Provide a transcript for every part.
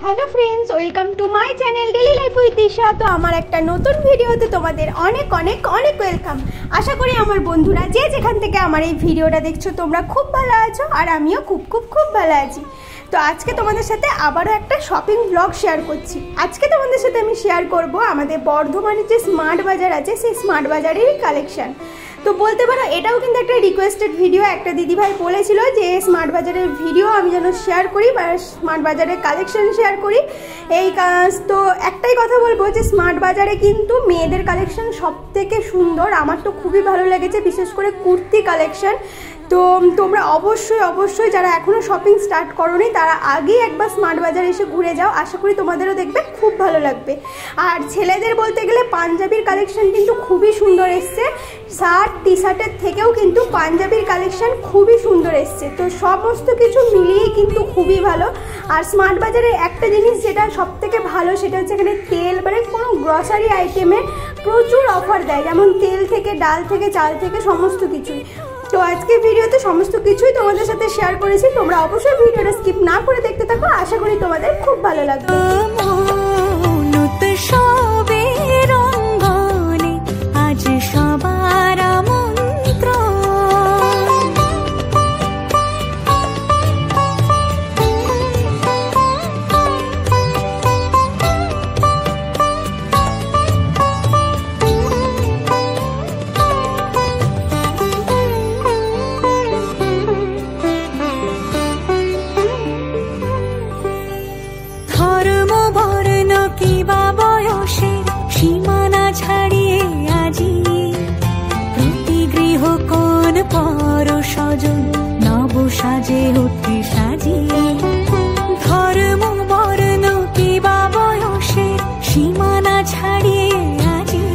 Hello friends, welcome to my channel daily life with Disha. তো আমার একটা নতুন ভিডিওতে তোমাদের অনেক অনেক অনেক ওয়েলকাম। আশা করি আমার বন্ধুরা যে যেখান থেকে আমার এই ভিডিওটা দেখছো তোমরা খুব ভালো আছো, আর আমিও খুব খুব খুব ভালো আছি। তো আজকে তোমাদের সাথে আবারও একটা শপিং ব্লগ শেয়ার করছি। আজকে তোমাদের সাথে আমি শেয়ার করব আমাদের বর্ধমানের যে স্মার্ট বাজার আছে সেই স্মার্ট বাজারেরই কালেকশান। তো বলতে পারো এটাও কিন্তু একটা রিকোয়েস্টেড ভিডিও। একটা দিদিভাই বলেছিল যে স্মার্ট বাজারের ভিডিও আমি যেন শেয়ার করি বা স্মার্ট বাজারের কালেকশন শেয়ার করি। এই কাজ তো একটাই কথা বলবো যে স্মার্ট বাজারে কিন্তু মেয়েদের কালেকশন সব থেকে সুন্দর। আমার তো খুবই ভালো লেগেছে, বিশেষ করে কুর্তি কালেকশন। তো তোমরা অবশ্যই যারা এখনও শপিং স্টার্ট করোনি তারা আগেই একবার স্মার্ট বাজার এসে ঘুরে যাও। আশা করি তোমাদেরও দেখবে খুব ভালো লাগবে। আর ছেলেদের বলতে গেলে পাঞ্জাবির কালেকশন কিন্তু খুবই সুন্দর এসছে। শার্ট টি শার্টের থেকেও কিন্তু পাঞ্জাবির কালেকশন খুবই সুন্দর এসছে। তো সমস্ত কিছু মিলিয়েই কিন্তু খুবই ভালো। আর স্মার্ট বাজারের একটা জিনিস যেটা সব থেকে ভালো সেটা হচ্ছে এখানে তেল, মানে কোনো গ্রসারি আইটেমে প্রচুর অফার দেয়, যেমন তেল থেকে ডাল থেকে চাল থেকে সমস্ত কিছুই। তো আজকে ভিডিওতে সমস্ত কিছুই তোমাদের সাথে শেয়ার করেছি। তোমরা অবশ্যই ভিডিওটা স্কিপ না করে দেখতে থাকো, আশা করি তোমাদের খুব ভালো লাগবে। সাজে উঠে সাজিয়ে ধর্ম বর্ণ কিবা বয়সের সীমানা ছাড়িয়ে আজি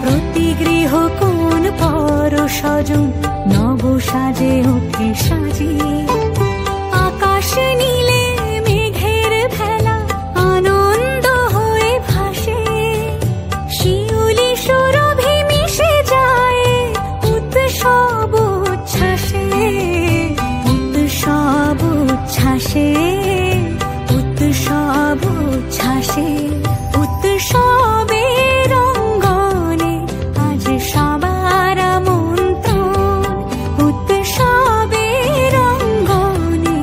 প্রতি গৃহ কোন পর স্বজন নব সাজে উঠে সাজিয়ে আকাশ নীলে মেঘের ভেলা আনন্দ হয়ে ভাসে শিউলি সুরভি মিশে যায় উৎসব উচ্ছ্বাসে উৎসব উচ্ছ্বাসে উৎসব উচ্ছ্বাসে উৎসবের অঙ্গনে আজ সবার আমন্ত্রণ উৎসবের অঙ্গনে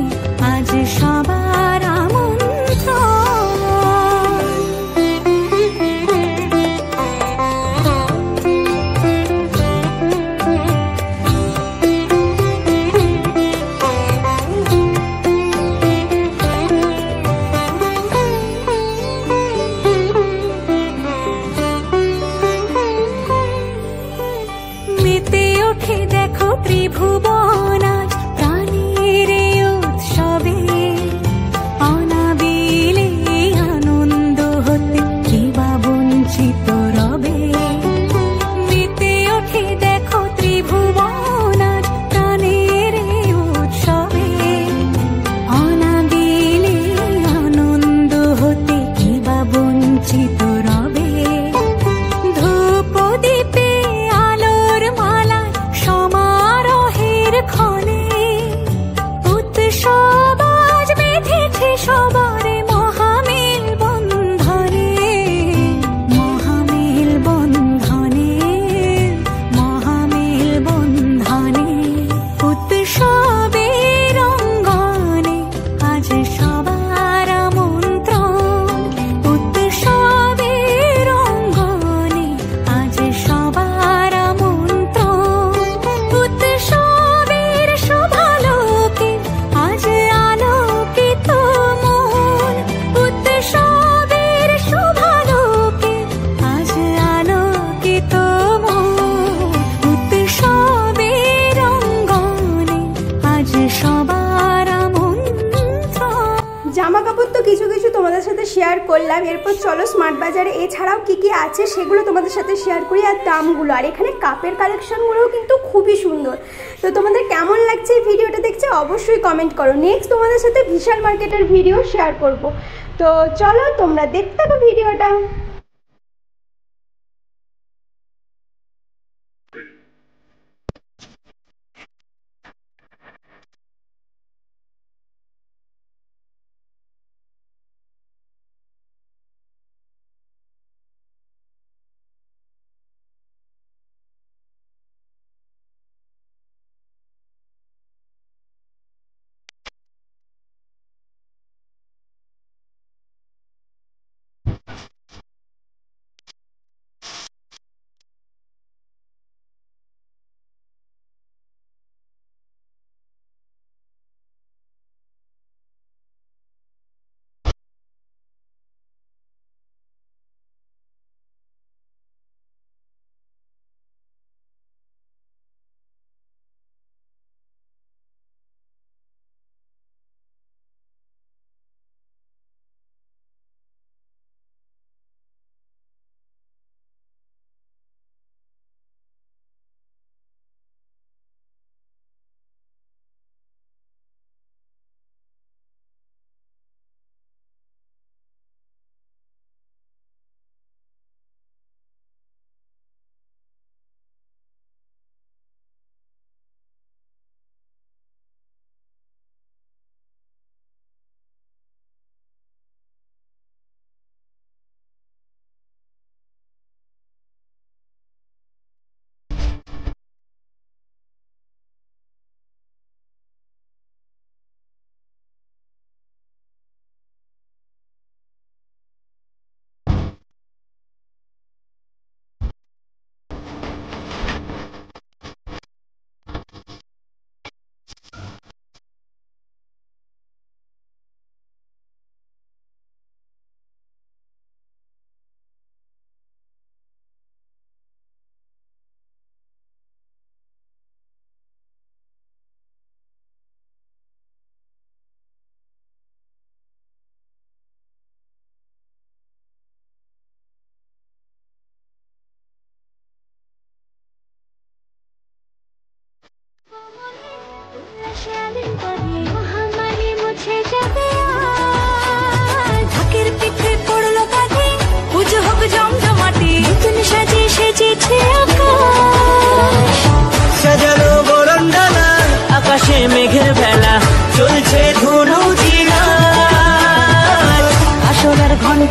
আজ সবার দেখো ত্রিভুবন আজ প্রাণের উৎসবে অনাবিলে আনন্দ হতে কিবা বঞ্চিত রবে মেতে ওঠে দেখো ত্রিভুবন আজ প্রাণের উৎসবে অনাবিলে আনন্দ হতে কিবা বঞ্চিত রবে ধূপ দীপে আলোর মালা সমারোহের ক্ষণে উৎসব আজ বেঁধেছে সবার মহামেল বন্ধনে মহামেল বন্ধনে মহামেল বন্ধনে উৎসবের অঙ্গনে আজ সবার আমন্ত্রণ উৎসবের অঙ্গনে আজ সবার আমন্ত্রণ উৎসবের শোভালোকে আজ আলোকিত মন উৎসবের শোভালোকে আজ আলোকিত মন উৎসবের অঙ্গনে আজ সবার আমন্ত্রণ। জামা কাপড় তো কিছু কিছু তোমাদের সাথে শেয়ার করলাম। এরপর চলো স্মার্ট বাজারে এছাড়াও কি কি আছে সেগুলো তোমাদের সাথে শেয়ার করি, আর দামগুলো। আর এখানে কাপের কালেকশনগুলোও কিন্তু খুবই সুন্দর। তো তোমাদের কেমন লাগছে এই ভিডিওটা দেখছে অবশ্যই কমেন্ট করো। নেক্সট তোমাদের সাথে বিশাল মার্কেটের ভিডিও শেয়ার করব। তো চলো তোমরা দেখতে থাকো ভিডিওটা।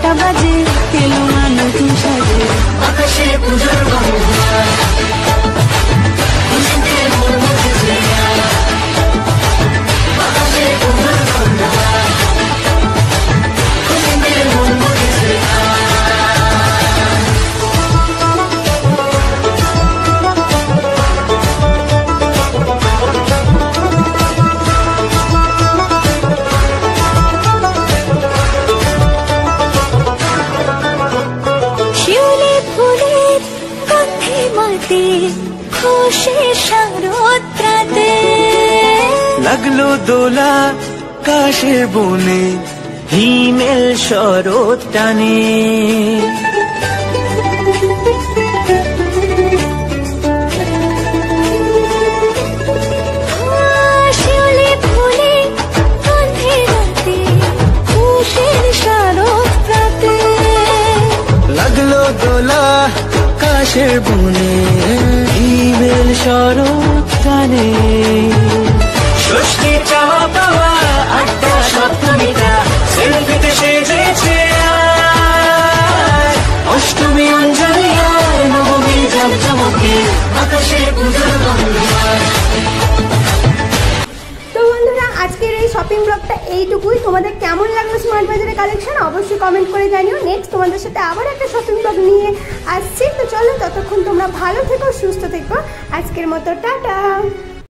ঘন্টা বাজে এলো মা নতুন সাজে আকাশে পুজোর গন্ধ খুশি শারদরাতে লাগলো দোলা কাশের বনে হিমেল শরৎ টানে শিউলি ফুলে গন্ধে রাতে খুশির শারদরাতে লাগলো দোলা কাশের বনে হিমেল শরৎ টানে ষষ্ঠী চাওয়া পাওয়া আড্ডা সপ্তমীটা সেলফিতে সেজেছে অষ্টমী অঞ্জলি আর নবমী জমজমকে আকাশে পুজোর গন্ধ। তো বন্ধুরা আজকের এই শপিং ব্লগটা এইটুকুই। তোমাদের কেমন লাগলো স্মার্ট বাজারের কালেকশন অবশ্যই কমেন্ট করে জানিও। নেক্সট তোমাদের সাথে আবার একটা শপিং ব্লগ নিয়ে আসছি। তো চলো ততক্ষণ তোমরা ভালো থেকো, সুস্থ থেকো। আজকের মতো টাটা।